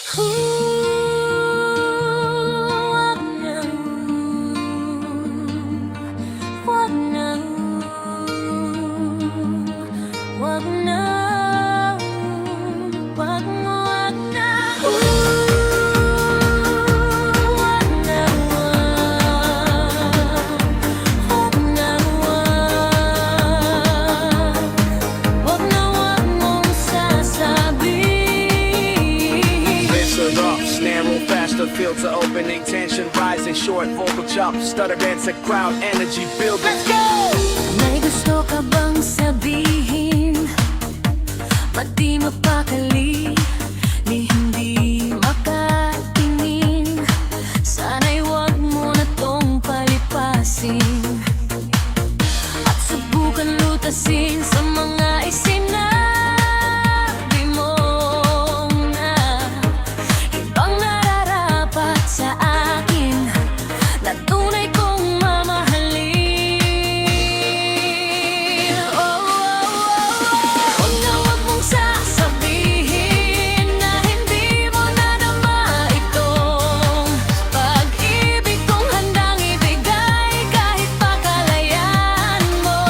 Wag na, wag na, wag na, wag na, wag na, wag na, wag na, wag na, wag mong sasabihin. Listen up, snare roll faster, feel to opening tension, rising short, vocal chop, stutter dance, a crowd energy building. Let's go! May gusto ka bang sabihin? Ba't di mapakali? Ni hindi makatingin? Sana'y wag mo na tong palipasin at subukan lutasin sa mga isinabi mo na ibang nararapat sa akin na tunay kong mamahalin. Huwag na huwag mong sasabihin na hindi mo nadama itong pag-ibig kong handang ibigay kahit pa kalayaan mo.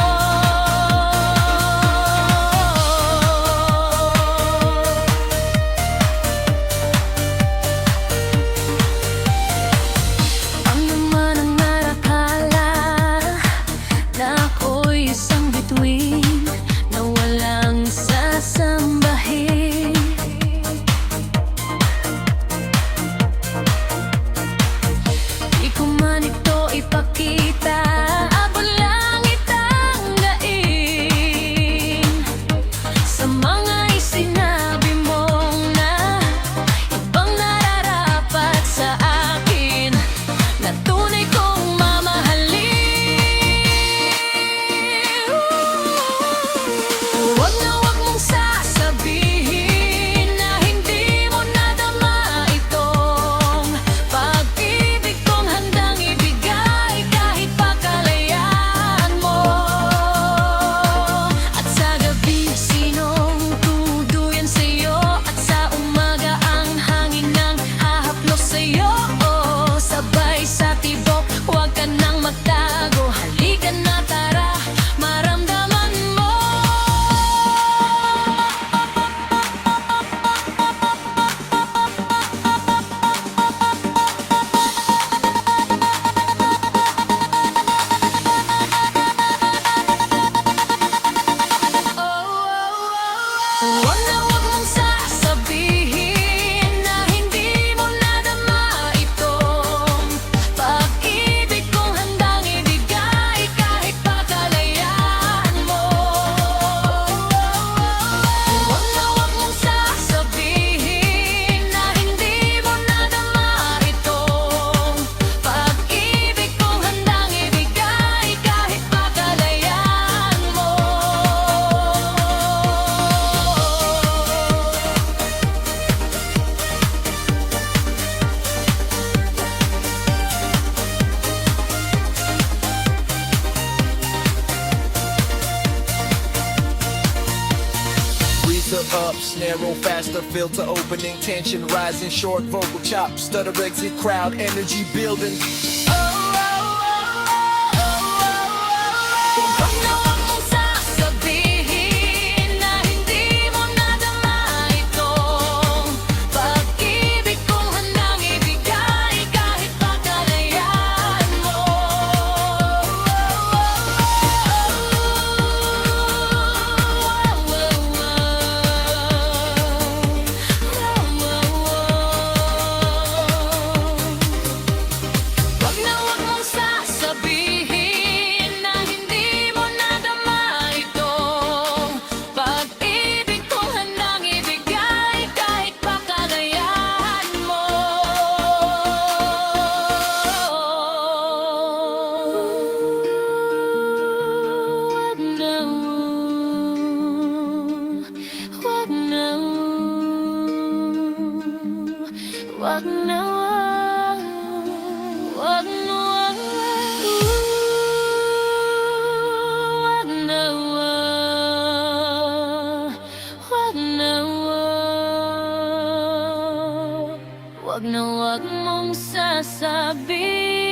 Ang naman ang narakala na ako'y isang bituin na walang sasambahin. Di ko man ito ipakita, abo lang itanggain sa mga isinabi mo na ibang nararapat sa akin na tunay kong mamahalin. Huwag na huwag mong sasabihin na hindi mo nadama itong pag-ibig kong handang ibigay kahit pa kalayaan mo. At sa gabi sinong tuduyan sa'yo, at sa umaga ang hangin ng hahaplos sa'yo. Sabay sa tibok, huwag ka nang magtago, halika na tara, maramdaman mo. Huwag na huwag mong sasabihin na hindi mo nadama itong pag-ibig kong handang ibigay kahit pa kalayaan mo. Huwag na huwag mong sasabihin na hindi mo nadama itong pag-ibig kong handang ibigay kahit pa kalayaan mo. Breathe up, snare roll faster, feel to opening tension, rising short, vocal chop, stutter exit, crowd energy building. Huwag na huwag mong sasabihin na hindi mo nadama itong pag-ibig kong handang ibigay kahit pa kalayaan mo. Huwag na huwag mong sasabihin na hindi mo nadama itong pag-ibig kong handang ibigay kahit pa kalayaan mo. Huwag na, huwag na, wag na, wag na, wag na, wag na, wag na wag mong sasabihin